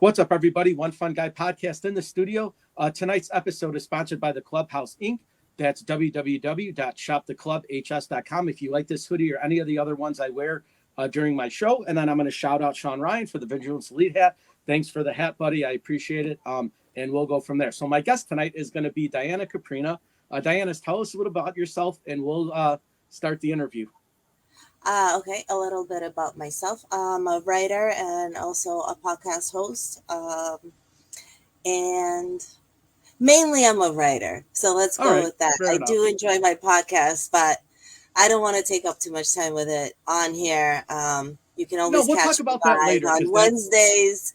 What's up, everybody? One Fun Guy podcast in the studio. Tonight's episode is sponsored by the Clubhouse Inc. That's www.shoptheclubhs.com. If you like this hoodie or any of the other ones I wear during my show, and then I'm going to shout out Sean Ryan for the Vigilance Elite hat. Thanks for the hat, buddy. I appreciate it. And we'll go from there. So my guest tonight is going to be Diana Kouprina. Diana, tell us a little about yourself, and we'll start the interview. Okay, a little bit about myself. I'm a writer and also a podcast host. And mainly I'm a writer. So let's go with that. I do enjoy my podcast, but I don't want to take up too much time with it on here. You can always catch me live on Wednesdays.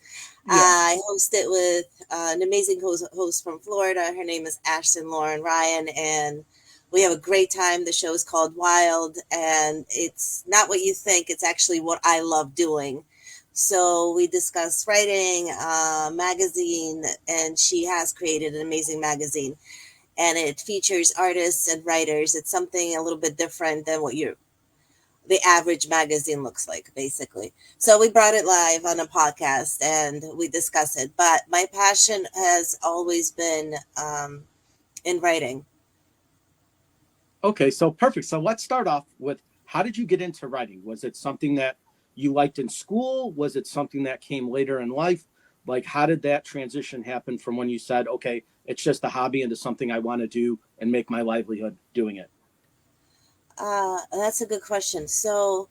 I host it with an amazing host from Florida. Her name is Ashton Lauren Ryan, and we have a great time. The show is called Wild, and it's not what you think. It's actually what I love doing. So we discuss writing, magazine, and she has created an amazing magazine, and it features artists and writers. It's something a little bit different than what the average magazine looks like, basically. So we brought it live on a podcast, and we discuss it. But my passion has always been in writing. Okay, so perfect. So let's start off with, how did you get into writing? Was it something that you liked in school? Was it something that came later in life? Like, how did that transition happen from when you said, okay, it's just a hobby, into something I want to do and make my livelihood doing it? That's a good question. So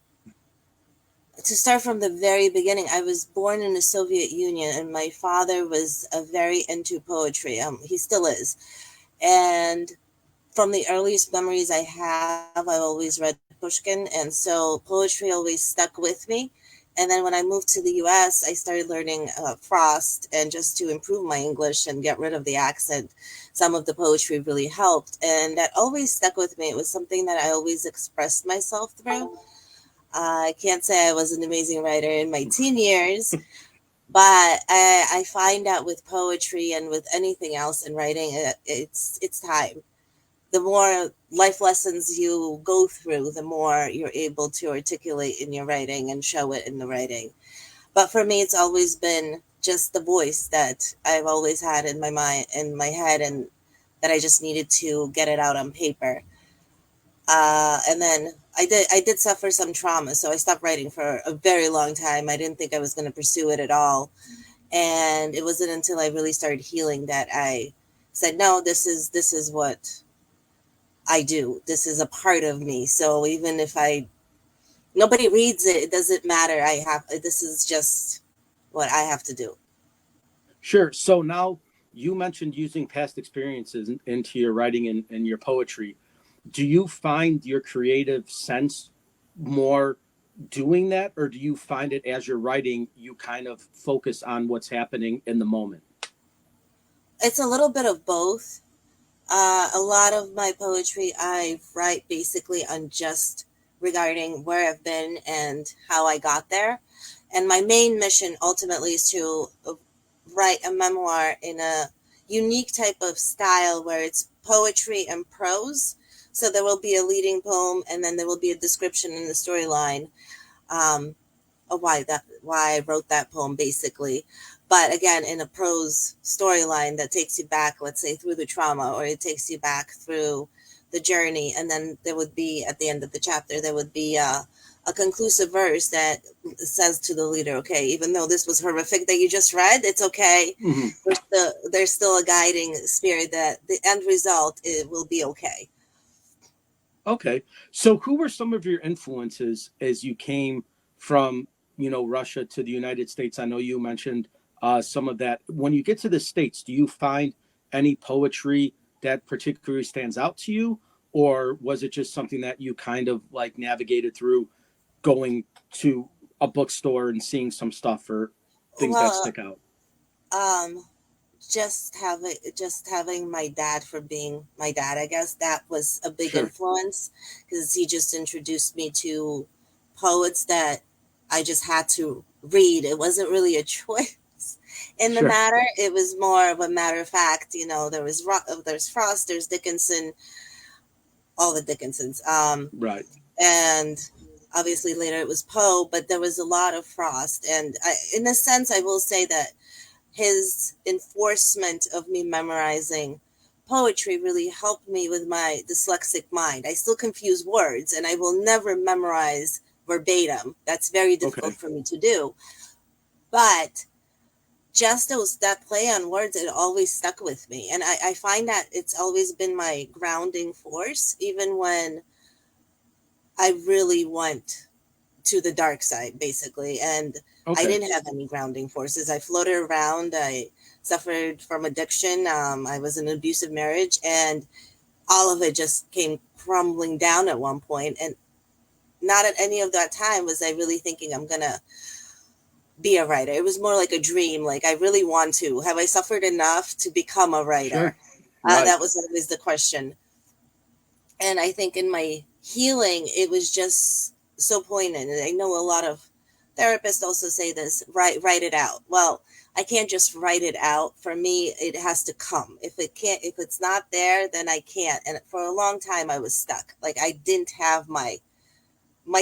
to start from the very beginning, I was born in the Soviet Union, and my father was very into poetry. He still is. And from the earliest memories I have, I've always read Pushkin, and so poetry always stuck with me. And then when I moved to the U.S., I started learning Frost, and just to improve my English and get rid of the accent, some of the poetry really helped, and that always stuck with me. It was something that I always expressed myself through. I can't say I was an amazing writer in my teen years, but I find out with poetry and with anything else in writing, it's time. The more life lessons you go through, the more you're able to articulate in your writing and show it in the writing. But for me, it's always been just the voice that I've always had in my mind, in my head, and that I just needed to get it out on paper. And then I did suffer some trauma, so I stopped writing for a very long time. I didn't think I was going to pursue it at all. And it wasn't until I really started healing that I said, no, this is what I do. This is a part of me. So even if nobody reads it, it doesn't matter. This is just what I have to do. Sure. So now, you mentioned using past experiences into your writing and your poetry. Do you find your creative sense more doing that, or do you find it as you're writing, you kind of focus on what's happening in the moment? It's a little bit of both. A lot of my poetry I write basically on just regarding where I've been and how I got there. And my main mission ultimately is to write a memoir in a unique type of style where it's poetry and prose. So there will be a leading poem, and then there will be a description in the storyline of why I wrote that poem, basically. But again, in a prose storyline that takes you back, let's say, through the trauma, or it takes you back through the journey. And then there would be, at the end of the chapter, there would be a conclusive verse that says to the leader, okay, even though this was horrific that you just read, it's okay. Mm-hmm. There's still a guiding spirit that the end result, it will be okay. Okay. So who were some of your influences as you came from, Russia to the United States? I know you mentioned some of that. When you get to the States, do you find any poetry that particularly stands out to you? Or was it just something that you kind of like navigated through, going to a bookstore and seeing some stuff, or things that stick out? Just having my dad for being my dad, I guess that was a big influence, because he just introduced me to poets that I just had to read. It wasn't really a choice in the matter. It was more of a matter of fact. There's Frost, there's Dickinson, all the Dickinsons. Right. And obviously later it was Poe, but there was a lot of Frost. And in a sense, I will say that his enforcement of me memorizing poetry really helped me with my dyslexic mind. I still confuse words and I will never memorize verbatim. That's very difficult Okay. for me to do. But just those that play on words, it always stuck with me. And I find that it's always been my grounding force, even when I really went to the dark side, basically. And I Okay. didn't have any grounding forces. I floated around. I suffered from addiction. I was in an abusive marriage, and all of it just came crumbling down at one point. And not at any of that time was I really thinking I'm gonna be a writer. It was more like a dream. Like I really want to. Have I suffered enough to become a Sure. writer? Right. That was always the question. And I think in my healing, it was just so poignant. And I know a lot of therapists also say this: write it out. Well, I can't just write it out. For me, it has to come. If it's not there, then I can't. And for a long time, I was stuck. Like I didn't have my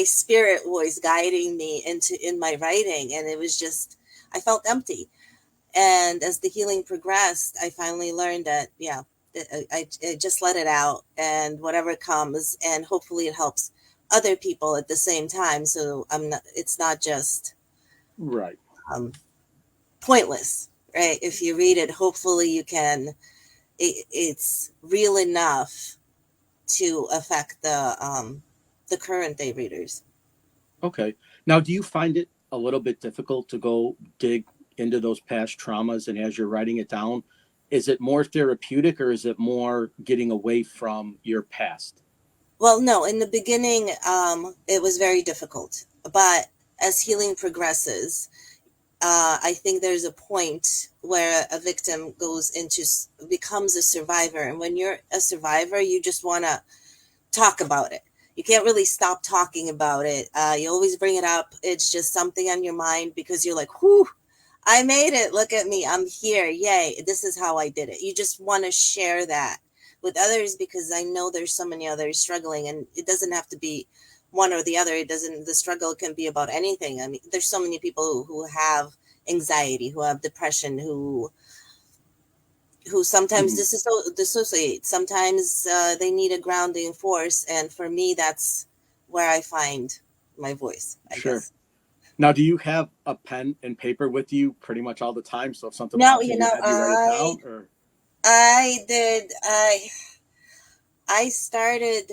spirit voice guiding me in my writing, and it was just I felt empty. And as the healing progressed, I finally learned that, yeah, I just let it out and whatever comes, and hopefully it helps other people at the same time. So it's not just Right. um, pointless, right? If you read it, hopefully it's real enough to affect the current day readers. Okay. Now, do you find it a little bit difficult to go dig into those past traumas, and as you're writing it down, is it more therapeutic or is it more getting away from your past? Well, no, in the beginning, it was very difficult. But as healing progresses, I think there's a point where a victim becomes a survivor. And when you're a survivor, you just want to talk about it. You can't really stop talking about it. You always bring it up. It's just something on your mind because you're like, whew, I made it. Look at me. I'm here. Yay. This is how I did it. You just want to share that with others because I know there's so many others struggling, and it doesn't have to be one or the other. The struggle can be about anything. I mean, there's so many people who have anxiety, who have depression, who sometimes Mhm. dissociate. Sometimes they need a grounding force. And for me, that's where I find my voice, I Sure. guess. Now, do you have a pen and paper with you pretty much all the time? So if something No, pops in your head, you write it down, or I did. I started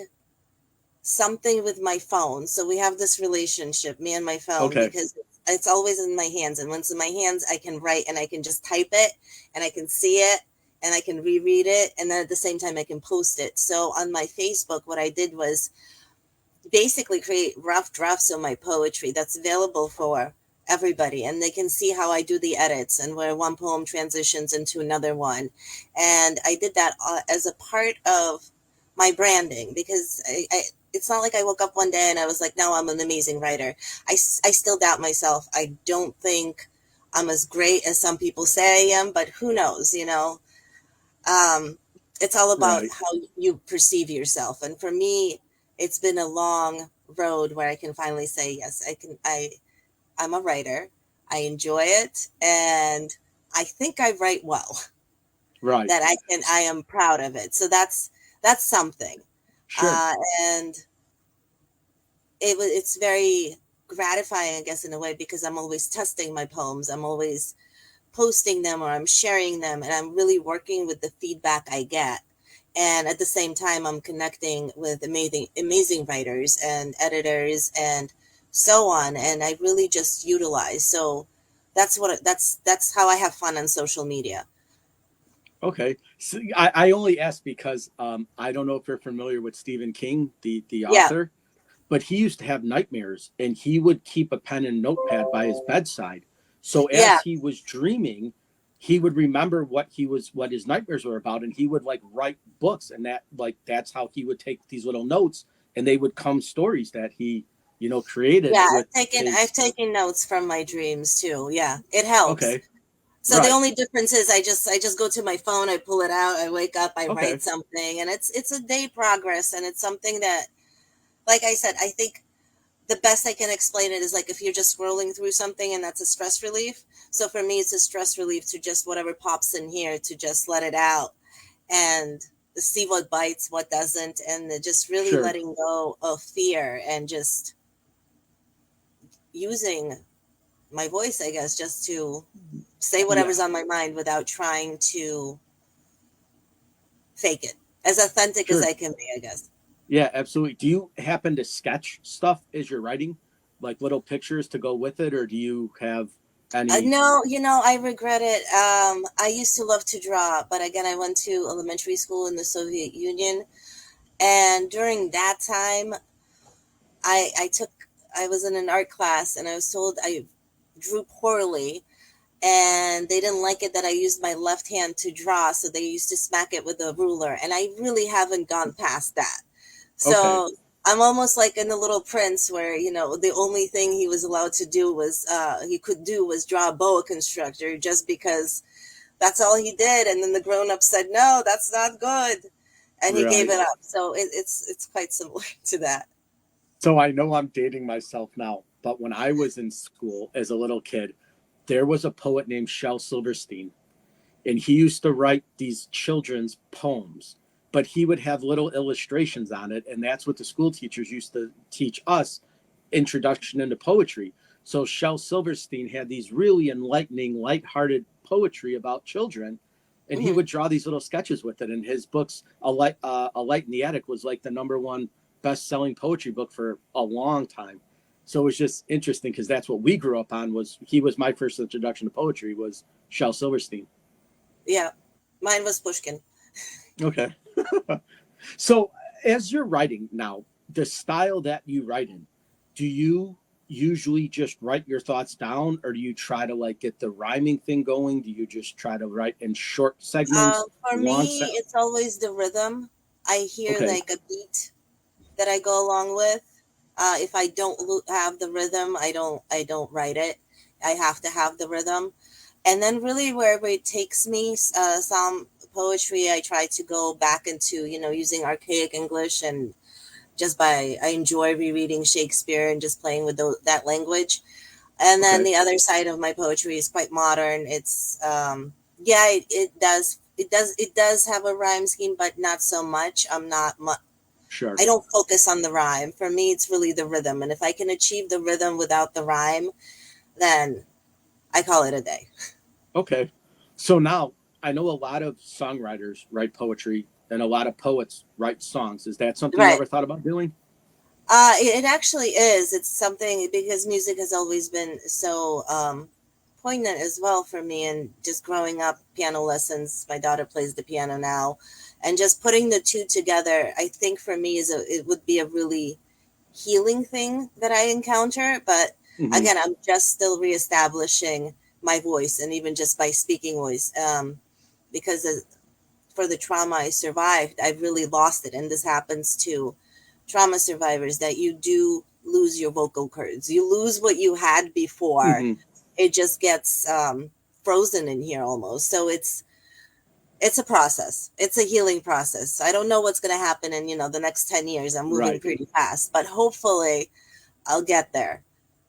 something with my phone. So we have this relationship, me and my phone, okay, because it's always in my hands. And once it's in my hands, I can write and I can just type it and I can see it and I can reread it. And then at the same time, I can post it. So on my Facebook, what I did was basically create rough drafts of my poetry that's available for everybody, and they can see how I do the edits and where one poem transitions into another one. And I did that as a part of my branding because it's not like I woke up one day and I was like, now I'm an amazing writer. I still doubt myself. I don't think I'm as great as some people say I am, but who knows, um, it's all about right, how you perceive yourself. And for me, it's been a long road where I can finally say, yes, I'm a writer. I enjoy it. And I think I write well, right, that I am proud of it. So that's something. sure, Uh, and it's very gratifying, I guess, in a way, because I'm always testing my poems. I'm always posting them or I'm sharing them, and I'm really working with the feedback I get. And at the same time, I'm connecting with amazing writers and editors and so on. And I really just utilize. So that's how I have fun on social media. okay. So I only ask because I don't know if you're familiar with Stephen King, the Yeah, author, but he used to have nightmares and he would keep a pen and notepad by his bedside. So yeah, as he was dreaming, he would remember what his nightmares were about, and he would like write books, and that's how he would take these little notes, and they would come stories that he created yeah. with I've his. taken notes from my dreams too. Yeah, it helps. Okay. So the Right. only difference is I just go to my phone, I pull it out, I wake up, I Okay. write something, and it's a day progress, and it's something that, like I said, I think the best I can explain it is like if you're just scrolling through something and that's a stress relief. So for me, it's a stress relief to just whatever pops in here to just let it out and see what bites, what doesn't, and just really Sure. letting go of fear and just using my voice, I guess, just to say whatever's Yeah. on my mind without trying to fake it. As authentic as Sure. I can be, I guess. Yeah, absolutely. Do you happen to sketch stuff as you're writing, like little pictures to go with it, or do you have any? No, I regret it. I used to love to draw, but again, I went to elementary school in the Soviet Union, and during that time, I was in an art class, and I was told I drew poorly, and they didn't like it that I used my left hand to draw, so they used to smack it with a ruler, and I really haven't gone past that. Okay. So I'm almost like in the Little Prince, where the only thing he was allowed to do was he could do was draw a boa constrictor, just because that's all he did. And then the grown up said, "No, that's not good," and he gave Right. it up. So it's quite similar to that. So I know I'm dating myself now, but when I was in school as a little kid, there was a poet named Shel Silverstein, and he used to write these children's poems, but he would have little illustrations on it, and that's what the school teachers used to teach us, introduction into poetry. So Shel Silverstein had these really enlightening, lighthearted poetry about children, and he Hmm. would draw these little sketches with it. And his books, A Light in the Attic, was like the number one best-selling poetry book for a long time. So it was just interesting because that's what we grew up on. Was he was my first introduction to poetry was Shel Silverstein. Yeah, mine was Pushkin. Okay. So as you're writing now, the style that you write in, do you usually just write your thoughts down, or do you try to like get the rhyming thing going? Do you just try to write in short segments, For long me, set? it's always the rhythm. I hear Okay. like a beat that I go along with. If I don't have the rhythm, I don't write it. I have to have the rhythm, and then really wherever it takes me, some poetry I try to go back into, using archaic English, and just by I enjoy rereading Shakespeare and just playing with that language. And then Okay. the other side of my poetry is quite modern. It's yeah, it does have a rhyme scheme, but not so much. Sure. I don't focus on the rhyme. For me, it's really the rhythm. And if I can achieve the rhythm without the rhyme, then I call it a day. Okay. So now I know a lot of songwriters write poetry and a lot of poets write songs. Is that something you Right. ever thought about doing? It actually is. It's something because music has always been so poignant as well for me. And just growing up, piano lessons. My daughter plays the piano now, and just putting the two together, I think for me it would be a really healing thing that I encounter. But Hmm. again, I'm just still reestablishing my voice, and even just by speaking voice, because for the trauma I survived, I've really lost it. And this happens to trauma survivors, that you do lose your vocal cords. You lose what you had before. Hmm. It just gets frozen in here almost. So it's a process. It's a healing process. I don't know what's going to happen in, the next 10 years. I'm moving Right. pretty fast, but hopefully I'll get there.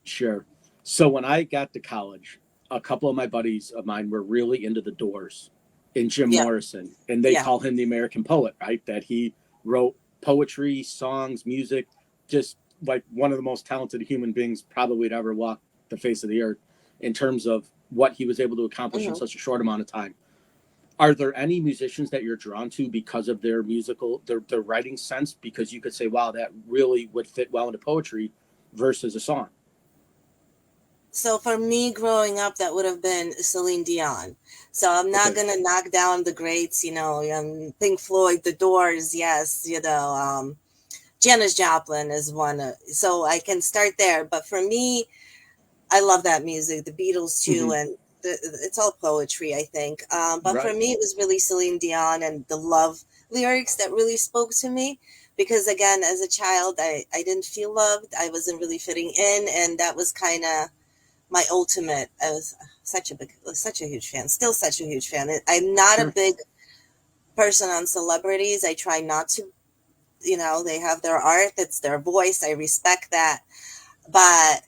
Sure. So when I got to college, a couple of my buddies of mine were really into the Doors and Jim Yeah. Morrison, and they Yeah. call him the American poet, right? That he wrote poetry, songs, music, just like one of the most talented human beings probably to ever walk the face of the earth in terms of what he was able to accomplish in Hmm. such a short amount of time. Are there any musicians that you're drawn to because of their their writing sense? Because you could say, wow, that really would fit well into poetry versus a song. So for me growing up, that would have been Celine Dion. So I'm not Okay. going to knock down the greats, Pink Floyd, The Doors, yes, Janis Joplin is one. So I can start there. But for me, I love that music, the Beatles too, Hmm. and it's all poetry, I think. But for Right. me, it was really Celine Dion and the love lyrics that really spoke to me. Because again, as a child, I didn't feel loved. I wasn't really fitting in, and that was kind of my ultimate. I was such a huge fan, still such a huge fan. I'm not a Sure. big person on celebrities. I try not to, they have their art, it's their voice. I respect that. But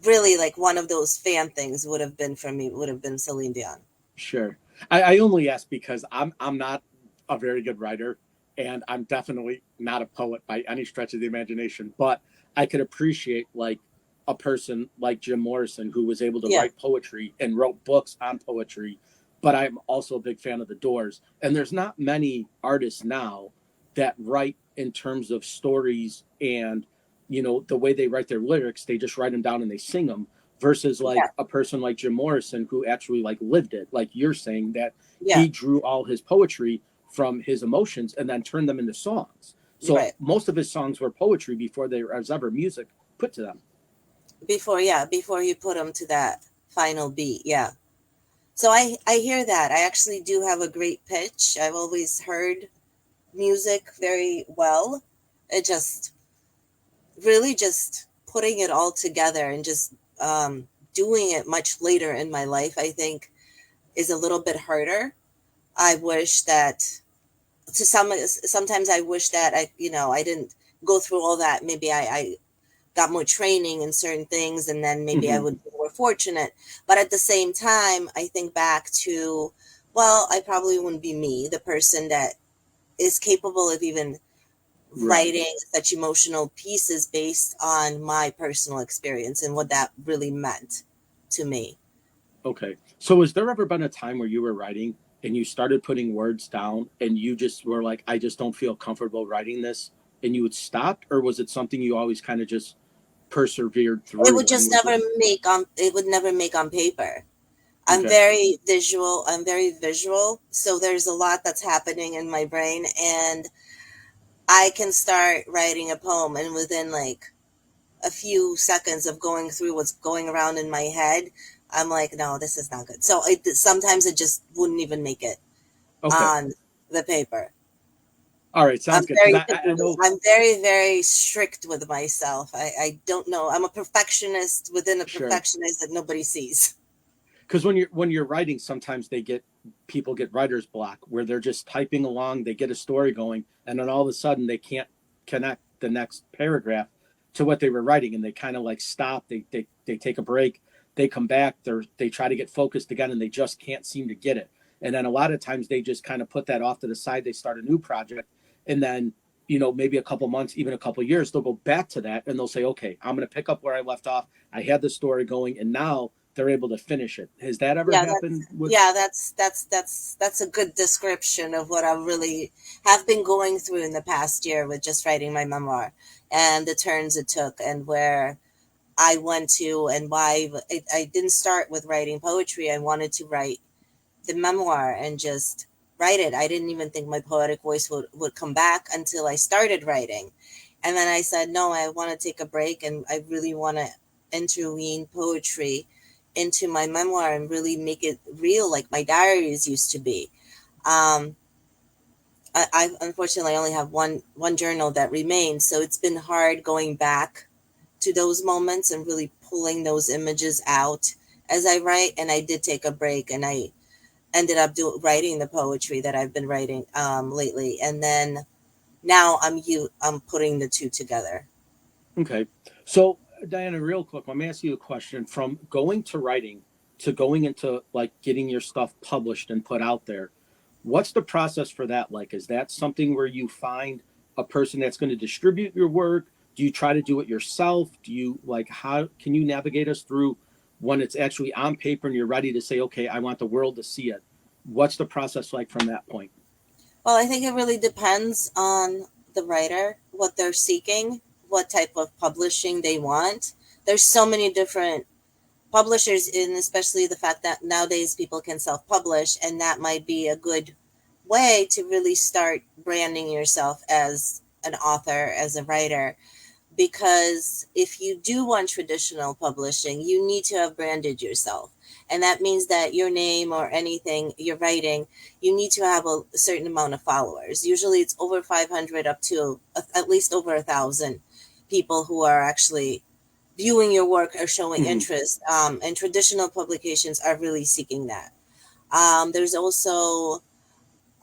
really, like one of those fan things would have been for me, would have been Celine Dion. Sure. I only ask because I'm not a very good writer, and I'm definitely not a poet by any stretch of the imagination. But I could appreciate like a person like Jim Morrison who was able to Yeah, write poetry and wrote books on poetry. But I'm also a big fan of the Doors, and there's not many artists now that write in terms of stories and the way they write their lyrics. They just write them down and they sing them versus yeah, like a person like Jim Morrison who actually like lived it. Like you're saying that yeah, he drew all his poetry from his emotions and then turned them into songs. So right. most of his songs were poetry before there was ever music put to them. Before, yeah, before you put them to that final beat, yeah. So I hear that. I actually do have a great pitch. I've always heard music very well. It just really just putting it all together and just doing it much later in my life, I think, is a little bit harder. I wish that sometimes I wish that I didn't go through all that. Maybe I got more training in certain things, and then maybe I Mm-hmm. would be more fortunate. But at the same time, I think back to, well, I probably wouldn't be me, the person that is capable of even Right. writing such emotional pieces based on my personal experience and what that really meant to me. Okay. So has there ever been a time where you were writing and you started putting words down and you just were like, I just don't feel comfortable writing this, and you would stop, or was it something you always kind of just persevered It would through and just was never like, make on it would never make on paper. okay. I'm very visual, so there's a lot that's happening in my brain, and I can start writing a poem, and within like a few seconds of going through what's going around in my head, I'm like, no, this is not good. So sometimes it just wouldn't even make it Okay. on the paper. All right. I'm Sounds good. Because very I know, I'm very, very strict with myself. I don't know. I'm a perfectionist within a sure. perfectionist that nobody sees. Because when you're writing, sometimes people get writer's block where they're just typing along, they get a story going, and then all of a sudden they can't connect the next paragraph to what they were writing, and they kind of like stop. They take a break, they come back, they try to get focused again, and they just can't seem to get it. And then a lot of times they just kind of put that off to the side. They start a new project, and then maybe a couple months, even a couple years, they'll go back to that and they'll say, okay, I'm going to pick up where I left off. I had the story going, and now they're able to finish it. Has that ever Yeah, that's happened with? yeah, that's a good description of what I really have been going through in the past year with just writing my memoir and the turns it took and where I went to and why I didn't start with writing poetry. I wanted to write the memoir and just write it. I didn't even think my poetic voice would come back until I started writing. And then I said, no, I want to take a break and I really want to interweave poetry into my memoir and really make it real like my diaries used to be. Um, I unfortunately only have one journal that remains, so it's been hard going back to those moments and really pulling those images out as I write. And I did take a break, and I ended up writing the poetry that I've been writing lately, and then now I'm putting the two together. Okay. So, Diana, real quick, let me ask you a question. From going to writing to going into like getting your stuff published and put out there, what's the process for that like? Is that something where you find a person that's going to distribute your work? Do you try to do it yourself? Do you like, how can you navigate us through when it's actually on paper and you're ready to say, okay, I want the world to see it? What's the process like from that point? Well, I think it really depends on the writer, what they're seeking, what type of publishing they want. There's so many different publishers, in especially the fact that nowadays people can self-publish, and that might be a good way to really start branding yourself as an author, as a writer. Because if you do want traditional publishing, you need to have branded yourself. And that means that your name or anything you're writing, you need to have a certain amount of followers. Usually it's over 500 up to at least over 1,000 people who are actually viewing your work or showing Mm-hmm. interest. And traditional publications are really seeking that. There's also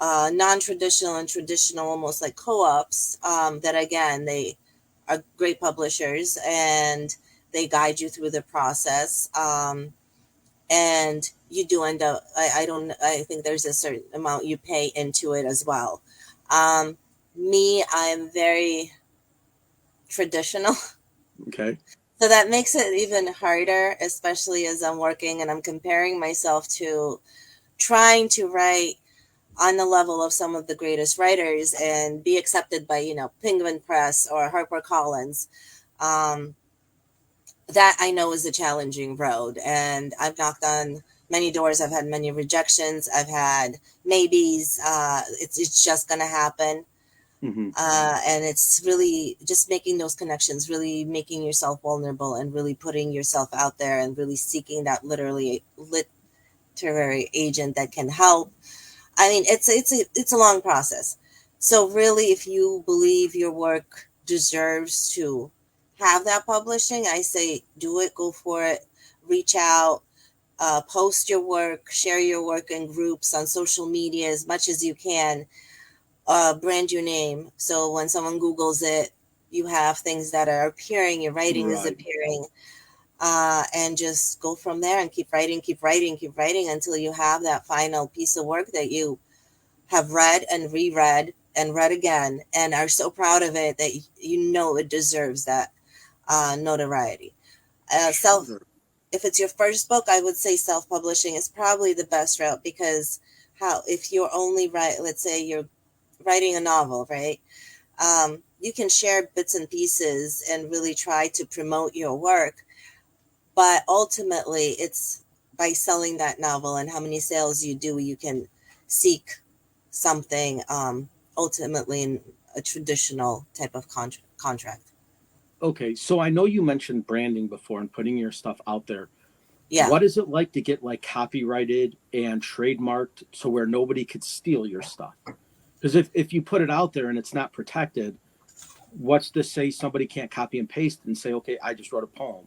non-traditional and traditional, almost like co-ops, that again they are great publishers, and they guide you through the process. And you do end up, I think there's a certain amount you pay into it as well. Um, Me, I'm very traditional. Okay. So that makes it even harder, especially as I'm working and I'm comparing myself to trying to write on the level of some of the greatest writers and be accepted by, Penguin Press or HarperCollins. Um, that I know is a challenging road. And I've knocked on many doors. I've had many rejections. I've had maybes. It's just going to happen. Hmm. And it's really just making those connections, really making yourself vulnerable and really putting yourself out there and really seeking that literary agent that can help. I mean, it's a long process. So really, if you believe your work deserves to have that publishing, I say do it, go for it, reach out, post your work, share your work in groups on social media as much as you can. Brand your name, so when someone Googles it, you have things that are appearing. Your writing is Right. appearing. And just go from there and keep writing, keep writing, keep writing until you have that final piece of work that you have read and reread and read again and are so proud of it that you know it deserves that notoriety. Self, Sure. if it's your first book, I would say self-publishing is probably the best route because how if you're only let's say you're writing a novel, right? You can share bits and pieces and really try to promote your work, but ultimately it's by selling that novel and how many sales you do, you can seek something ultimately in a traditional type of contract. Okay. So I know you mentioned branding before and putting your stuff out there. Yeah. What is it like to get like copyrighted and trademarked to where nobody could steal your stuff? Because if you put it out there and it's not protected, what's to say somebody can't copy and paste and say, okay, I just wrote a poem?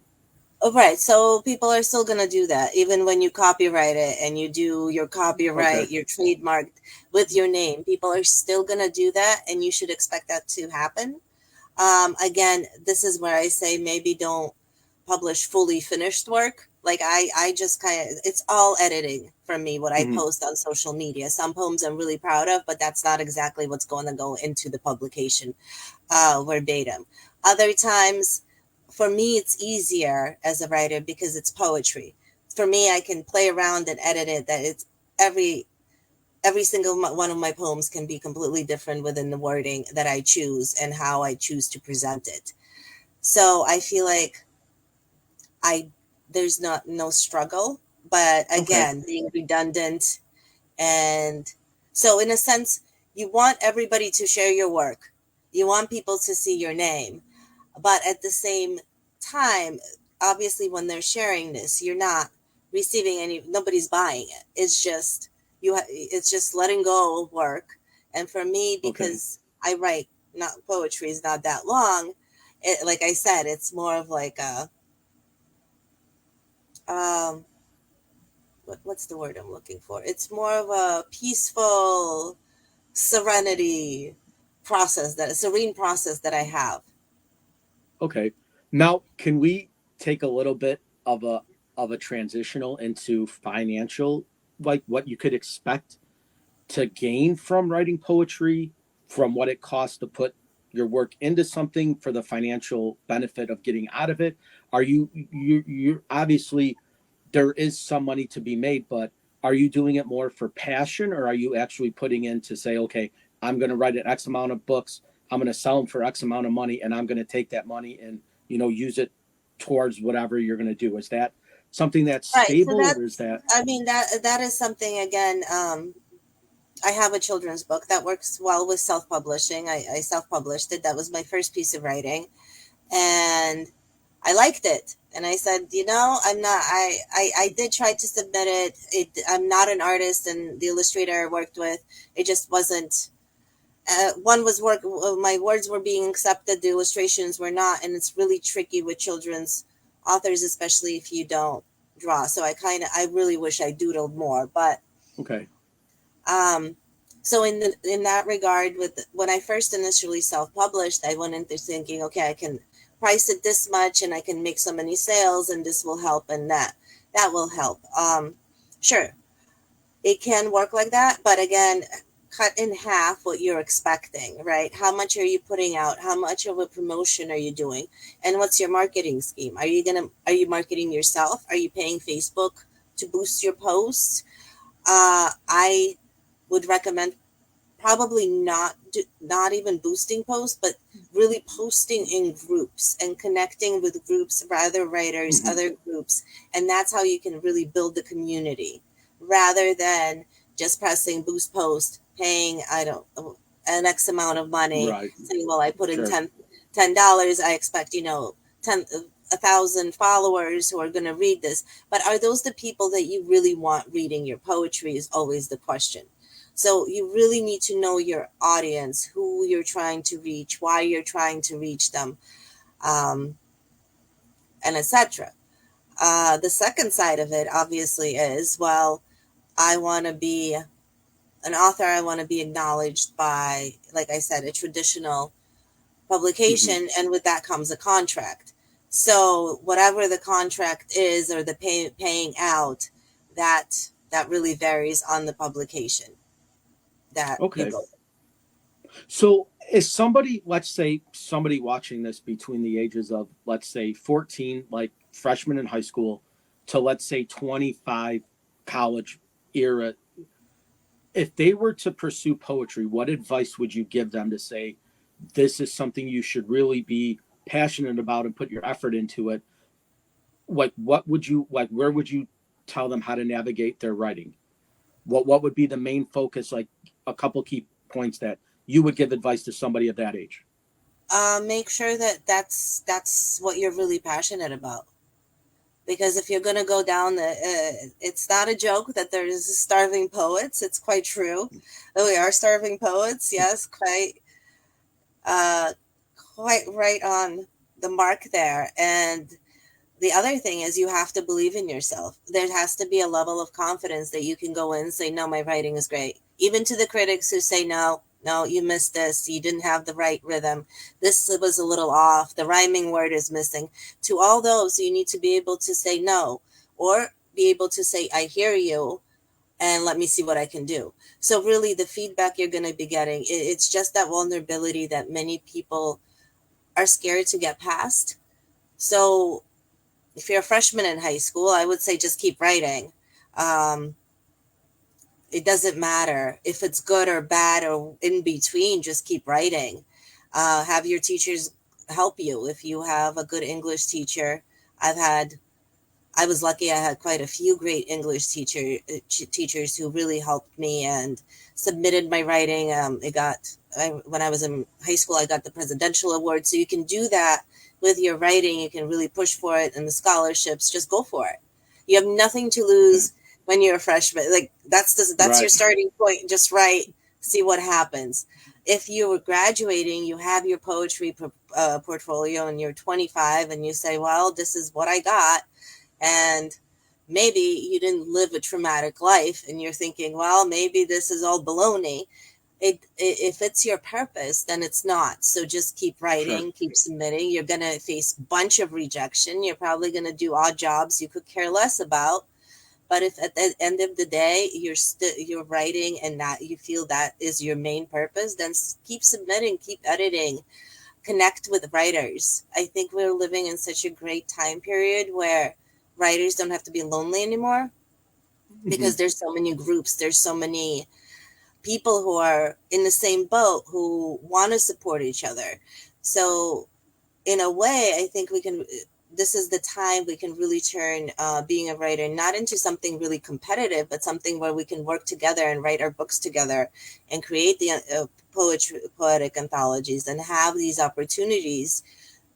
Oh, right. So people are still going to do that. Even when you copyright it and you do your Okay. copyright, your trademark with your name, people are still going to do that. And you should expect that to happen. Again, this is where I say maybe don't publish fully finished work. Like I just kind of, it's all editing from me, what I Hmm. post on social media. Some poems I'm really proud of, but that's not exactly what's going to go into the publication verbatim. Other times, for me, it's easier as a writer because it's poetry. For me, I can play around and edit it. That it's every every single one of my poems can be completely different within the wording that I choose and how I choose to present it. So I feel like I there's not no struggle, but Okay. again, being redundant and so in a sense, you want everybody to share your work. You want people to see your name, but at the same time, obviously when they're sharing this, you're not receiving any nobody's buying it. It's just it's just letting go of work. And for me, Okay. because I write not poetry is not that long, like I said, it's more of like a um what's the word I'm looking for? It's more of a peaceful serenity process, that a serene process that I have. Okay. Now, can we take a little bit of a transitional into financial, like what you could expect to gain from writing poetry, from what it costs to put your work into something for the financial benefit of getting out of it? Are you obviously there is some money to be made, but are you doing it more for passion, or are you actually putting in to say, okay, I'm going to write an X amount of books, I'm going to sell them for X amount of money, and I'm going to take that money and use it towards whatever you're going to do? Is that something that's Right. So stable, or is that's, that I mean, that is something again. I have a children's book that works well with self-publishing. I self-published it. That was my first piece of writing, and I liked it. And I said, I'm not. I did try to submit it. I'm not an artist, and the illustrator I worked with, it just wasn't. One was work. My words were being accepted. The illustrations were not, and it's really tricky with children's authors, especially if you don't draw. So I really wish I doodled more, but okay? um, so in that regard, with when I first initially self published, I went into thinking, okay, I can price it this much and I can make so many sales and this will help and that will help. Sure, it can work like that, but again, cut in half what you're expecting, right? How much are you putting out? How much of a promotion are you doing? And what's your marketing scheme? Are you marketing yourself? Are you paying Facebook to boost your posts? I would recommend probably not even boosting posts, but really posting in groups and connecting with groups of other writers, Hmm. other groups, and that's how you can really build the community rather than just pressing boost post, paying I don't an X amount of money, Right. saying, well, I put in Sure. $10, I expect 10 1,000 followers who are going to read this. But are those the people that you really want reading your poetry is always the question. So you really need to know your audience, who you're trying to reach, why you're trying to reach them, um, and etc. The second side of it, obviously, is well, I want to be an author. I want to be acknowledged by, like I said, a traditional Hmm. publication, and with that comes a contract. So whatever the contract is, or the paying out, that really varies on the publication that you Okay. go. So, is somebody, let's say, somebody watching this between the ages of, let's say, 14, like freshman in high school, to let's say 25, college era, if they were to pursue poetry, what advice would you give them to say, this is something you should really be passionate about and put your effort into it? Like, what would you, like, where would you tell them how to navigate their writing? What would be the main focus, like a couple key points that you would give advice to somebody at that age? Make sure that that's what you're really passionate about. Because if you're going to go down it's not a joke that there's starving poets. It's quite true. We are starving poets. Yes, uh, quite right on the mark there. And the other thing is you have to believe in yourself. There has to be a level of confidence that you can go in and say, no, my writing is great. Even to the critics who say, no, no, you missed this. You didn't have the right rhythm. This was a little off. The rhyming word is missing. To all those, you need to be able to say no, or be able to say, I hear you, and let me see what I can do. So really the feedback you're going to be getting, it's just that vulnerability that many people are scared to get past. So if you're a freshman in high school, I would say just keep writing. Um, it doesn't matter if it's good or bad or in between, just keep writing. Have your teachers help you. If you have a good English teacher, I've had I was lucky. I had quite a few great English teachers who really helped me and submitted my writing. When I was in high school, I got the presidential award. So you can do that with your writing. You can really push for it, and the scholarships. Just go for it. You have nothing to Okay. lose when you're a freshman. Like that's your Right. starting point. Just write, see what happens. If you were graduating, you have your poetry portfolio, and you're 25, and you say, "Well, this is what I got." And maybe you didn't live a traumatic life and you're thinking, well, maybe this is all baloney. If it's your purpose, then it's not. So just keep Sure. writing, keep submitting. You're going to face a bunch of rejection. You're probably going to do odd jobs you could care less about. But if at the end of the day you're writing and that you feel that is your main purpose, then keep submitting, keep editing, connect with writers. I think we're living in such a great time period where writers don't have to be lonely anymore Hmm. because there's so many groups, there's so many people who are in the same boat who want to support each other. So in a way, I think we can. This is the time we can really turn being a writer not into something really competitive, but something where we can work together and write our books together and create the poetic anthologies and have these opportunities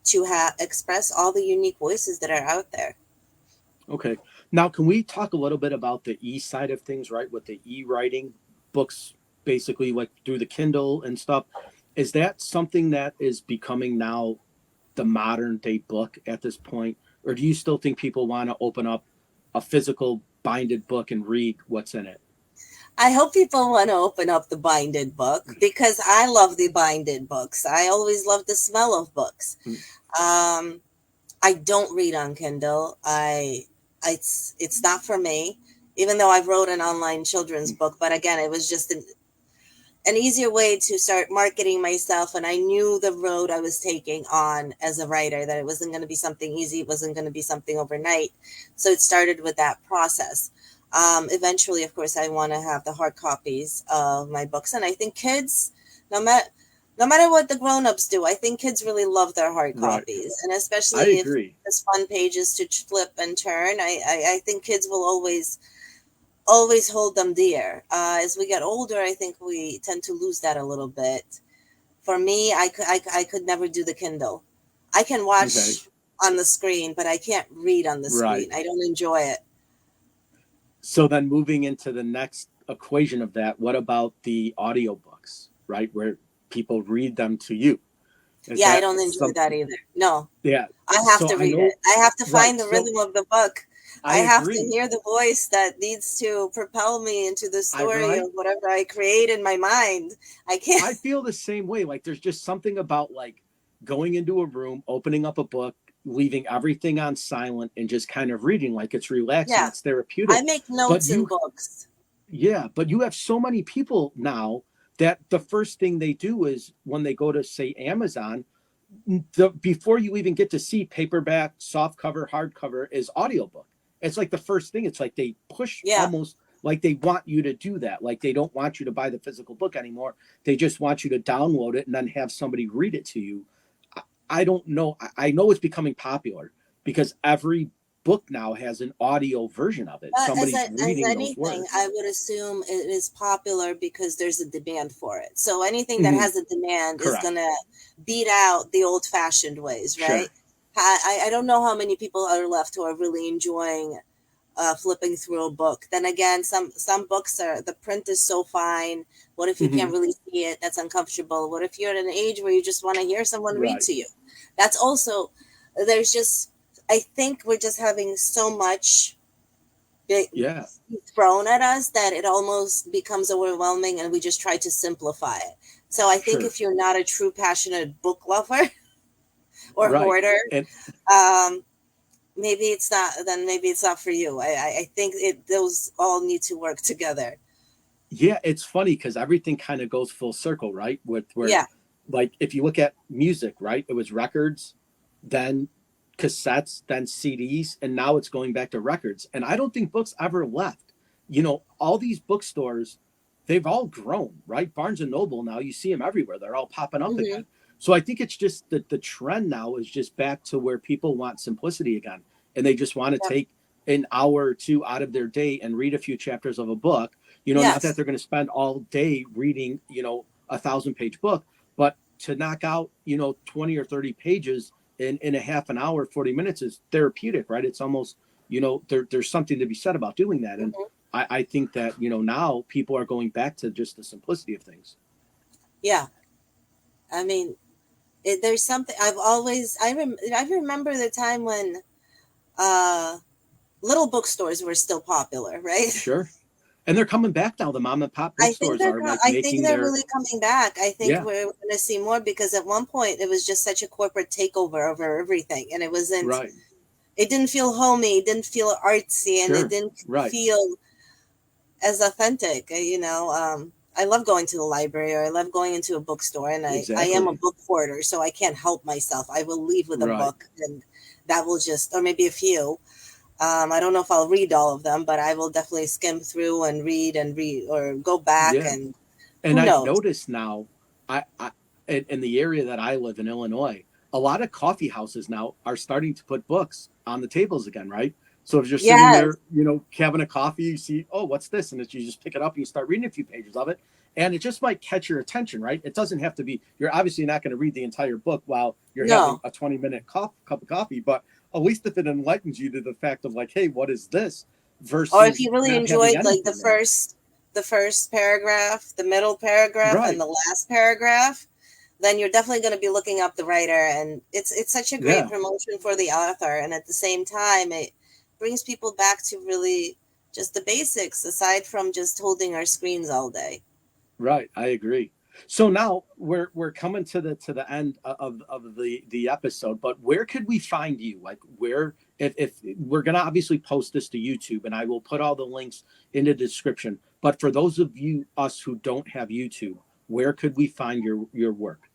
to express all the unique voices that are out there. Okay. Now, can we talk a little bit about the e side of things, right? With the e writing books, basically like through the Kindle and stuff. Is that something that is becoming now the modern day book at this point? Or do you still think people want to open up a physical binded book and read what's in it? I hope people want to open up the binded book because I love the binded books. I always love the smell of books. Um, I don't read on Kindle. It's not for me, even though I've wrote an online children's book. But again, it was just an easier way to start marketing myself. And I knew the road I was taking on as a writer, that it wasn't going to be something easy. It wasn't going to be something overnight. So it started with that process. Eventually, of course, I want to have the hard copies of my books. And I think kids, no matter, no matter what the grown-ups do, I think kids really love their hard Right. copies. And I especially if agree. there's fun pages to flip and turn, I think kids will always hold them dear. As we get older, I think we tend to lose that a little bit. For me, I could never do the Kindle. I can Okay. watch on the screen, but I can't read on the Right. screen. I don't enjoy it. So then moving into the next equation of that, what about the audiobooks, right? Where people read them to you. Is Yeah, I that don't enjoy some, that either. No, yeah. I have So to I read it. know, I have to right. find the So rhythm of the book. I I have to agree. hear the voice that needs to propel me into the I story right. of whatever I create in my mind. I can't. I feel the same way. Like there's just something about like going into a room, opening up a book, leaving everything on silent and just kind of reading like it's relaxing, Yeah, it's I therapeutic. make But notes in you books. yeah, but you have so many people now that the first thing they do is when they go to say Amazon, before you even get to see paperback, soft cover, hardcover is audiobook. It's like the first thing. It's like they push Yeah. almost like they want you to do that. Like they don't want you to buy the physical book anymore. They just want you to download it and then have somebody read it to you. I don't know. I know it's becoming popular because every book now has an audio version of it. But Somebody's as reading those anything, words. I would assume it is popular because there's a demand for it. So anything that Mm-hmm. has a demand is Correct. gonna beat out the old-fashioned ways, right? Sure. I don't know how many people are left who are really enjoying flipping through a book. Then again, some books are the print is so fine. What if you Mm-hmm. can't really see it? That's uncomfortable. What if you're at an age where you just want to hear someone read Right. to you? That's also there's just I think we're just having so much big Yeah. thrown at us that it almost becomes overwhelming and we just try to simplify it. So I think Sure. if you're not a true passionate book lover or Right. hoarder, And um, maybe it's not for you. I think those all need to work together. yeah, it's funny because everything kind of goes full circle, right? With where, Yeah. like, if you look at music, right? It was records, then cassettes, then CDs, and now it's going back to records. And I don't think books ever left. All these bookstores, they've all grown, right? Barnes and Noble now, you see them everywhere. They're all popping up Hmm. again. So I think it's just that the trend now is just back to where people want simplicity again, and they just want to Yep. take an hour or two out of their day and read a few chapters of a book. Not that Yes. they're going to spend all day reading, 1,000-page book, but to knock out, 20 or 30 pages in a half an hour, 40 minutes is therapeutic, right? It's almost, there's something to be said about doing that. And Hmm. I think that, now people are going back to just the simplicity of things. Yeah. I mean, there's something I remember the time when uh, little bookstores were still popular, right? Sure. And they're coming back now. The mom and pop bookstores are like I think making they're their, really coming back. I think yeah, we're going to see more because at one point it was just such a corporate takeover over everything, and right. it didn't feel homey, it didn't feel artsy, and it Sure. didn't Right. feel as authentic. I love going to the library or I love going into a bookstore, and I am a Exactly. book hoarder, so I can't help myself. I will leave with a Right. book, and that will just, or maybe a few. I don't know if I'll read all of them, but I will definitely skim through and read or go back, Yeah. and And who I've knows? noticed now, I in the area that I live in Illinois, a lot of coffee houses now are starting to put books on the tables again, right? So if you're sitting Yes. there, having a coffee, you see, oh, what's this? And you just pick it up and you start reading a few pages of it. And it just might catch your attention, right? It doesn't have to be, you're obviously not going to read the entire book while you're having No. a 20-minute cup of coffee, but at least if it enlightens you to the fact of like, hey, what is this? Or if Versus you really not having enjoyed like anything there. the first paragraph, the middle paragraph, and Right. the last paragraph, then you're definitely going to be looking up the writer, and it's such a great Yeah. promotion for the author, and at the same time it brings people back to really just the basics aside from just holding our screens all day. Right, I agree. So now we're coming to the end of the episode, but where could we find you? Like where if we're gonna obviously post this to YouTube and I will put all the links in the description. But for those of you us who don't have YouTube, where could we find your work?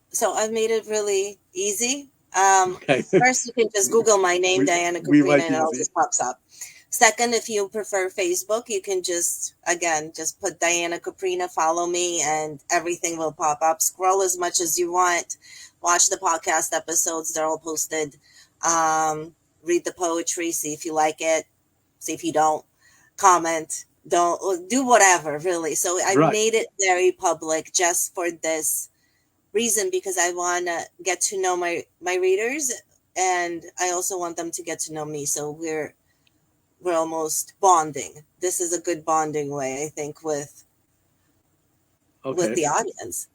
So I've made it really easy. Okay. First, you can just Google my name, we Diana we Kouprina, like and it all easy. just pops up. Second, if you prefer Facebook, you can just put Diana Kouprina, follow me, and everything will pop up. Scroll as much as you want. Watch the podcast episodes; they're all posted. Read the poetry, see if you like it, see if you don't. Comment, don't do whatever, really. So I Right. made it very public just for this reason because I want to get to know my readers, and I also want them to get to know me. So we're almost bonding. This is a good bonding way, I think, with Okay. the audience.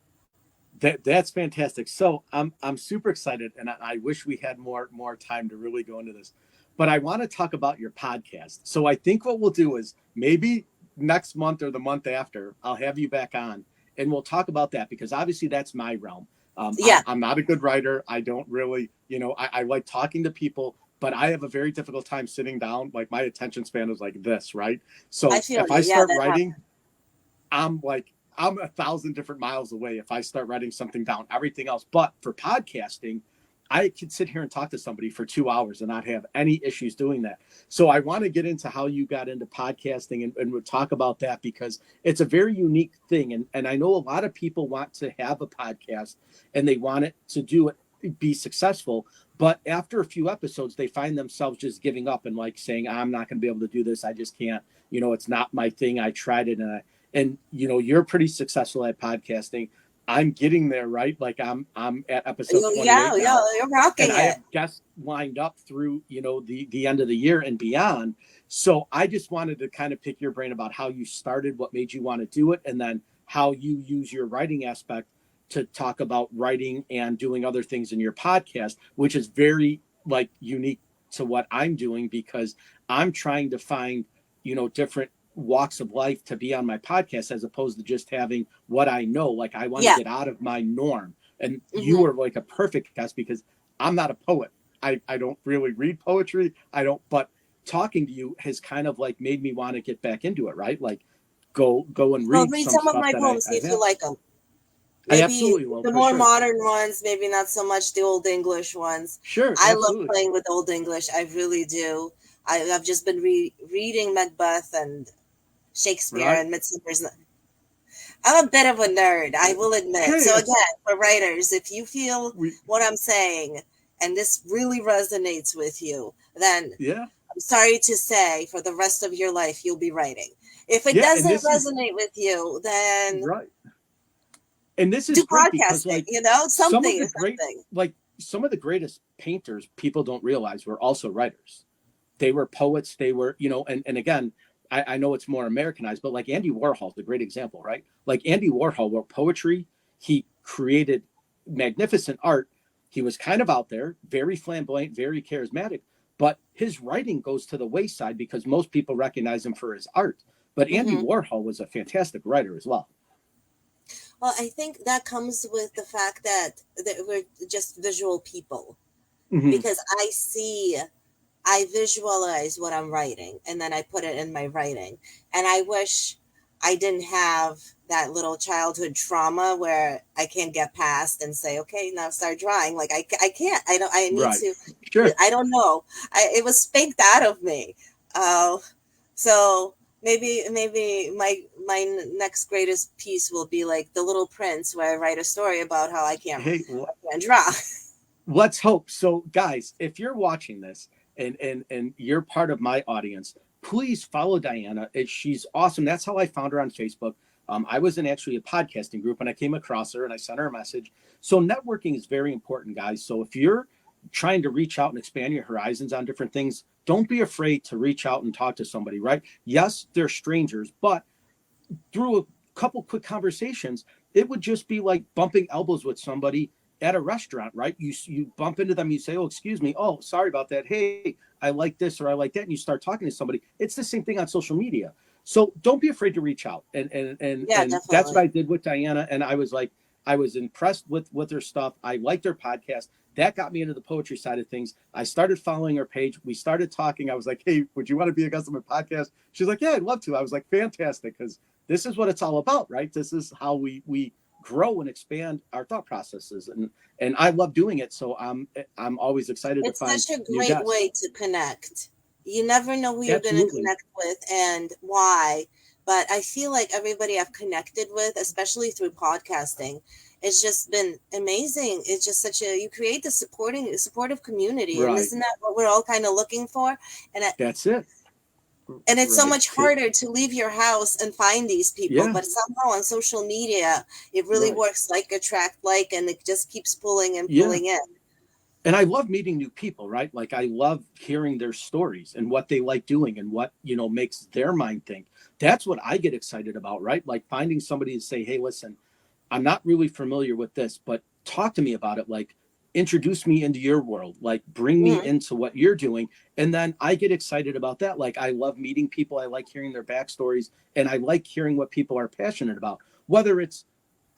That's fantastic. So I'm super excited, and I wish we had more time to really go into this. But I want to talk about your podcast. So I think what we'll do is maybe next month or the month after, I'll have you back on, and we'll talk about that because obviously that's my realm. Yeah, I'm not a good writer. I don't really, I like talking to people, but I have a very difficult time sitting down. Like my attention span is like this, right? I So feel if I you. Yeah, start that writing, happened. I'm 1,000 different miles away if I start writing something down, everything else. But for podcasting, I could sit here and talk to somebody for 2 hours and not have any issues doing that. So I want to get into how you got into podcasting and we'll talk about that because it's a very unique thing. And I know a lot of people want to have a podcast and they want it to do it, be successful. But after a few episodes, they find themselves just giving up and like saying, I'm not going to be able to do this. I just can't, it's not my thing. I tried it and you're pretty successful at podcasting. I'm getting there, right? Like I'm at episode Yeah, 28 yeah, now, you're and rocking I it. have guests lined up through the end of the year and beyond. So I just wanted to kind of pick your brain about how you started, what made you want to do it, and then how you use your writing aspect to talk about writing and doing other things in your podcast, which is very like unique to what I'm doing because I'm trying to find different walks of life to be on my podcast as opposed to just having what I know. Like I want to Yeah. get out of my norm. And you Hmm. are like a perfect guest because I'm not a poet. I don't really read poetry. I don't, but talking to you has kind of like made me want to get back into it, right? Like go and Well, read read some some of stuff my that poems, see I if you have. like them. I Maybe absolutely will the for more sure. modern ones, maybe not so much the old English ones. Sure, I love absolutely. playing with old English. I really do. I've just been reading Macbeth and Shakespeare Right. and Midsummer's. I'm a bit of a nerd, I will admit. Hey, So again, for writers, if you feel we what I'm saying and this really resonates with you, then yeah. I'm sorry to say for the rest of your life you'll be writing. If it Yeah, and doesn't this is resonate with you, then right. And this is do great because podcasting, like some something of the is great something. like some of the greatest painters people don't realize were also writers. They were poets. They were, and again, I know it's more Americanized, but like Andy Warhol's a great example, right? Like Andy Warhol wrote poetry. He created magnificent art. He was kind of out there, very flamboyant, very charismatic, but his writing goes to the wayside because most people recognize him for his art. But Andy Hmm. Warhol was a fantastic writer as well. Well, I think that comes with the fact that we're just visual people Mm-hmm. because I visualize what I'm writing and then I put it in my writing. And I wish I didn't have that little childhood trauma where I can't get past and say, okay, now start drawing. Like I can't, I don't, I need Right. to, Sure. I don't know. It was spanked out of me. Uh, so maybe my next greatest piece will be like The Little Prince, where I write a story about how Hey, I can't draw. let's hope. So, guys, if you're watching this and you're part of my audience, please follow Diana. She's awesome. That's how I found her on Facebook. I was in actually a podcasting group and I came across her and I sent her a message. So, networking is very important, guys. So, if you're trying to reach out and expand your horizons on different things, don't be afraid to reach out and talk to somebody, right? Yes, they're strangers, but through a couple quick conversations, it would just be like bumping elbows with somebody at a restaurant, right? You bump into them, you say, "Oh, excuse me. Oh, sorry about that. Hey, I like this or I like that," and you start talking to somebody. It's the same thing on social media. So don't be afraid to reach out. Yeah, And that's definitely. what I did with Diana. And I was like, I was impressed with her stuff. I liked her podcast. That got me into the poetry side of things. I started following her page. We started talking. I was like, hey, would you want to be a guest on my podcast? She's like, yeah, I'd love to. I was like, fantastic, because this is what it's all about, right? This is how we grow and expand our thought processes. And I love doing it. So I'm always excited to It's find such a new great guests. way to connect. You never know who you're going to Absolutely. connect with and why. But I feel like everybody I've connected with, especially through podcasting, it's just been amazing. It's just such a, you create the supportive community, and Right. isn't that what we're all kind of looking for? And That's it. it's so Right. much harder to leave your house and find these people, Yeah. but somehow on social media it really Right. works like attract like, and it just keeps pulling and Yeah. pulling in. And I love meeting new people, right? Like I love hearing their stories and what they like doing and what, makes their mind think. That's what I get excited about, right? Like finding somebody to say, hey, listen, I'm not really familiar with this, but talk to me about it. Like introduce me into your world, like bring me Mhm. into what you're doing. And then I get excited about that. Like I love meeting people. I like hearing their backstories, and I like hearing what people are passionate about, whether it's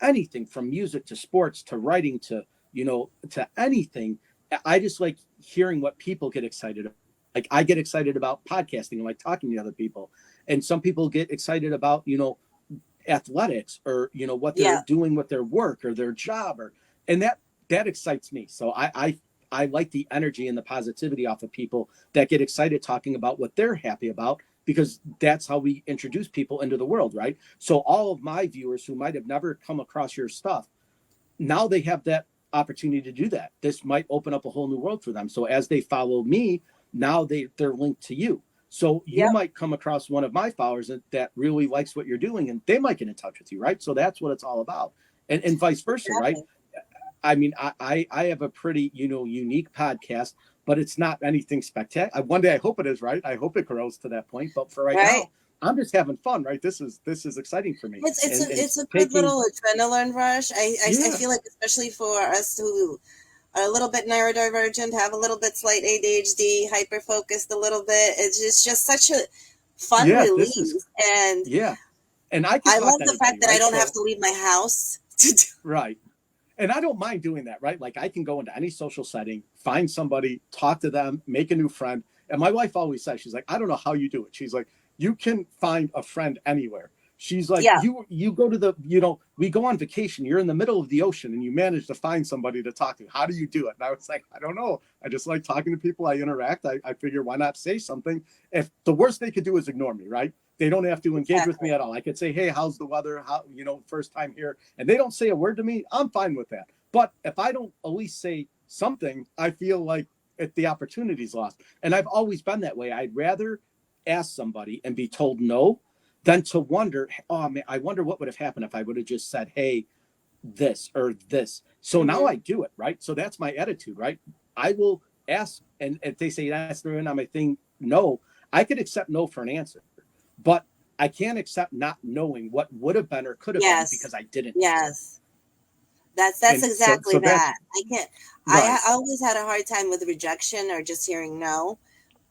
anything from music to sports to writing to, to anything. I just like hearing what people get excited about. Like I get excited about podcasting and like talking to other people. And some people get excited about, athletics, or what they're Yeah. doing with their work or their job, or and that excites me. So I like the energy and the positivity off of people that get excited talking about what they're happy about, because that's how we introduce people into the world, right? So all of my viewers who might have never come across your stuff, now they have that opportunity to do that. This might open up a whole new world for them. So as they follow me, now they're linked to you. So you Yep. might come across one of my followers that really likes what you're doing, and they might get in touch with you, right? So that's what it's all about. And vice versa, right? Exactly. I mean, I have a pretty, unique podcast, but it's not anything spectacular. One day I hope it is, right? I hope it grows to that point. But for right Right. now, I'm just having fun, right? This is exciting for me. And It's a good taking, little adrenaline rush. I yeah, feel like, especially for us who are a little bit neurodivergent, have a little bit slight ADHD, hyper focused a little bit. It's just such a fun yeah, this is, release, and yeah. And I can I talk love to the anybody, fact that I right? don't have So, to leave my house to do. right. And I don't mind doing that, right? Like I can go into any social setting, find somebody, talk to them, make a new friend. And my wife always says, she's like, I don't know how you do it. She's like, you can find a friend anywhere. She's like, Yeah, you go to the, we go on vacation, you're in the middle of the ocean and you manage to find somebody to talk to. How do you do it? And I was like, I don't know. I just like talking to people. I interact. I figure, why not say something? If the worst they could do is ignore me, right? They don't have to engage with exactly. me at all. I could say, hey, how's the weather? How, first time here. And they don't say a word to me. I'm fine with that. But if I don't at least say something, I feel like the opportunity's lost. And I've always been that way. I'd rather ask somebody and be told no than to wonder, oh man, I wonder what would have happened if I would have just said, hey, this or this. So now Hmm. I do it, right? So that's my attitude, right? I will ask, and if they say that's not my thing, no, I could accept no for an answer, but I can't accept not knowing what would have been or could have been Yes, because I didn't know. yes. That's And exactly so that's that. I can't. right, I always had a hard time with rejection or just hearing no,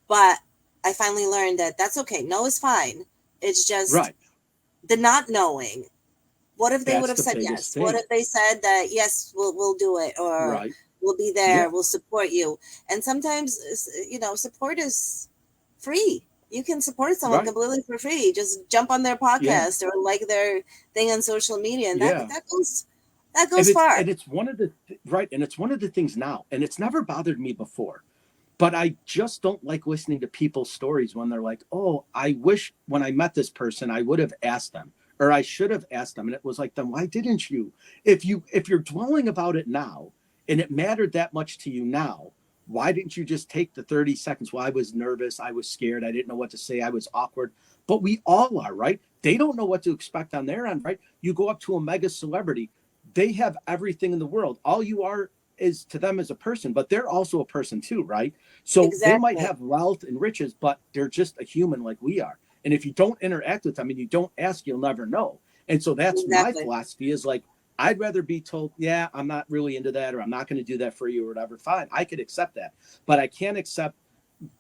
but I finally learned that that's okay. No is fine. It's just right. the not knowing. What if they would That's have the said biggest yes? What thing, if they said that yes, we'll do it, or right? we'll be there, Yeah, we'll support you. And sometimes, support is free. You can support someone right. completely for free. Just jump on their Yeah, podcast or like their thing on social media, and that yeah. that And goes far. it's one of the right, and it's one of the things now, and it's never bothered me before. But I just don't like listening to people's stories when they're like, "Oh, I wish when I met this person I would have asked them, or I should have asked them." And it was like, "Then why didn't you? If you're dwelling about it now, and it mattered that much to you now, why didn't you just take the 30 seconds? Well, I was nervous, I was scared, I didn't know what to say, I was awkward." But we all are, right? They don't know what to expect on their end, right? You go up to a mega celebrity, they have everything in the world. All you are is to them as a person, but they're also a person too, right? So they might Exactly. have wealth and riches, but they're just a human like we are. And if you don't interact with them and you don't ask, you'll never know. And so that's my Exactly. philosophy is like, I'd rather be told, yeah, I'm not really into that, or I'm not going to do that for you, or whatever. Fine, I could accept that. But I can't accept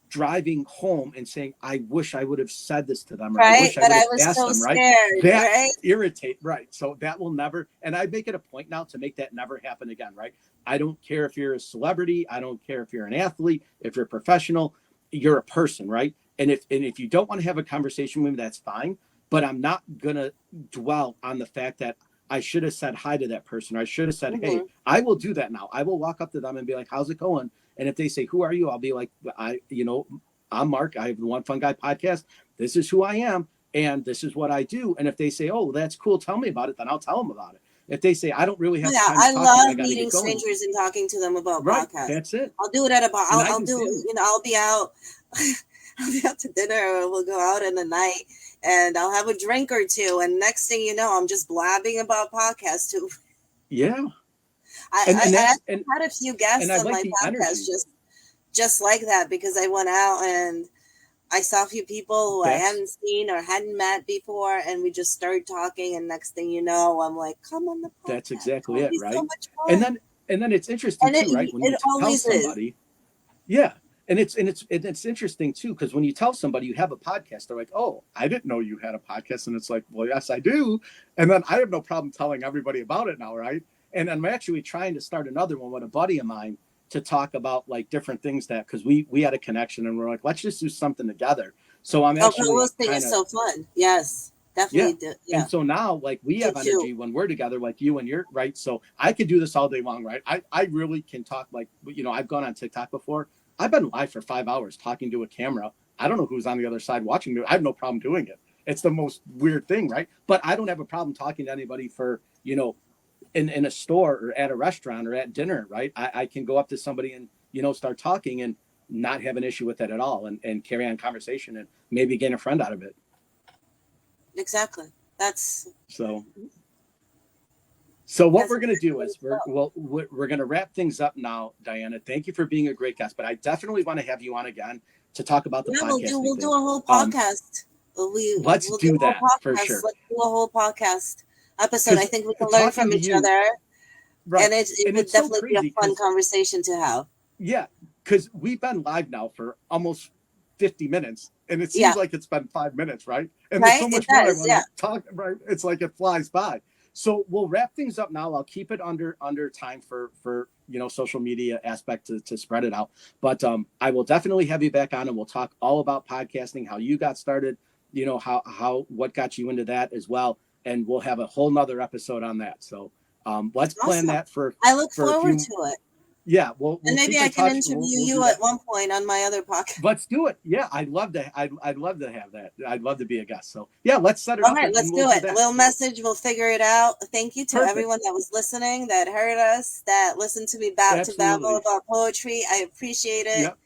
driving home and saying, I wish I would have said this to them, or I Right. wish I But would I have was asked so them, right? scared, That right? irritate, right? So that will never, and I make it a point now to make that never happen again, right? I don't care if you're a celebrity, I don't care if you're an athlete, if you're a professional, you're a person, right? And if you don't want to have a conversation with me, that's fine. But I'm not gonna dwell on the fact that I should have said hi to that person, or I should have said, hey, Hmm. I will do that now. I will walk up to them and be like, how's it going? And if they say, who are you? I'll be like, I'm Mark. I have the One Fun Guy podcast. This is who I am. And this is what I do. And if they say, oh, that's cool, tell me about it, then I'll tell them about it. If they say, I don't really have the Yeah, time to I talk to you, I love got to meeting get going. strangers and talking to them about Right. podcasts. That's it. I'll do it at about. And I I'll do do. too. I'll be out. I'll be out to dinner, or we'll go out in the night, and I'll have a drink or two. And next thing you know, I'm just blabbing about podcasts too. Yeah. I And I that's, had a few and guests I on like my the podcast energy. just like that, because I went out and I saw a few people who I That's, hadn't seen or hadn't met before, and we just started talking. And next thing you know, I'm like, "Come on the that's podcast! exactly It'll it. be so Right. much And fun." then, and then it's interesting And too, right? When you it tell always is. somebody, yeah. And it's interesting too, because when you tell somebody you have a podcast, they're like, oh, I didn't know you had a podcast. And it's like, well, yes, I do. And then I have no problem telling everybody about it now, right? And I'm actually trying to start another one with a buddy of mine to talk about like different things that, because we had a connection and we're like, let's just do something together. So I'm Oh, actually co-hosting kind is of, so fun. Yes, yeah. definitely do. And Yeah, so now, like, we me have too. energy when we're together, like you and you're right. So I could do this all day long, right? I really can talk, like, I've gone on TikTok before. I've been live for 5 hours talking to a camera. I don't know who's on the other side watching me. I have no problem doing it. It's the most weird thing, right? But I don't have a problem talking to anybody for, in a store or at a restaurant or at dinner, right? I can go up to somebody and, start talking and not have an issue with that at all, and carry on conversation and maybe gain a friend out of it. Exactly. That's So So what that's we're going to exactly do what is it's about. we're going to wrap things up now, Diana. Thank you for being a great guest, but I definitely want to have you on again to talk about the Yeah, podcasting we'll do thing. a whole Um, podcast. let's We'll do do a whole that for podcast. sure. Let's do a whole podcast episode. I Because think we can learn talking from to each you, other, right? and it And would it's so definitely be a crazy fun because conversation to have. yeah, because we've been live now for almost 50 minutes, and it Yeah, seems like it's been 5 minutes, right? And there's right. so It much more I does. want Yeah. to talk, right? It's like it flies by. So we'll wrap things up now. I'll keep it under time for social media aspect to spread it out. But I will definitely have you back on, and we'll talk all about podcasting, how you got started, how what got you into that as well, and we'll have a whole nother episode on that. So let's plan Awesome. that for I look a forward few. to it. Yeah, we'll And we'll maybe keep I in can touch. interview We'll do you at that. one point on my other podcast. Let's do it. Yeah, I'd love to. I'd love to have that. I'd love to be a guest. So yeah, let's set it All up right, and let's we'll do do it. A that. little So message, we'll figure it out. Thank you to perfect. everyone that was listening, that heard us, that listened to me about to babble Absolutely. about poetry. I appreciate it. Yep.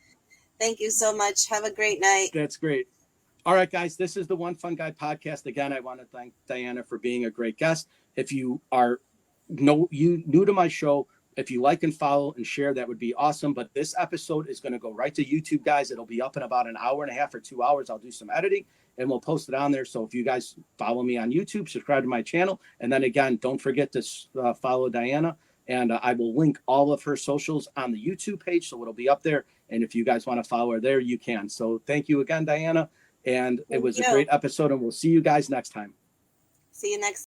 Thank you so much. Have a great night. That's great. All right, guys. This is the One Fun Guy podcast. Again, I want to thank Diana for being a great guest. If you are new to my show, if you like and follow and share, that would be awesome. But this episode is going to go right to YouTube, guys. It'll be up in about an hour and a half or 2 hours. I'll do some editing and we'll post it on there. So if you guys follow me on YouTube, subscribe to my channel. And then again, don't forget to follow Diana. And I will link all of her socials on the YouTube page. So it'll be up there. And if you guys want to follow her there, you can. So thank you again, Diana. And it Thank was a you. great episode. And we'll see you guys next time. See you next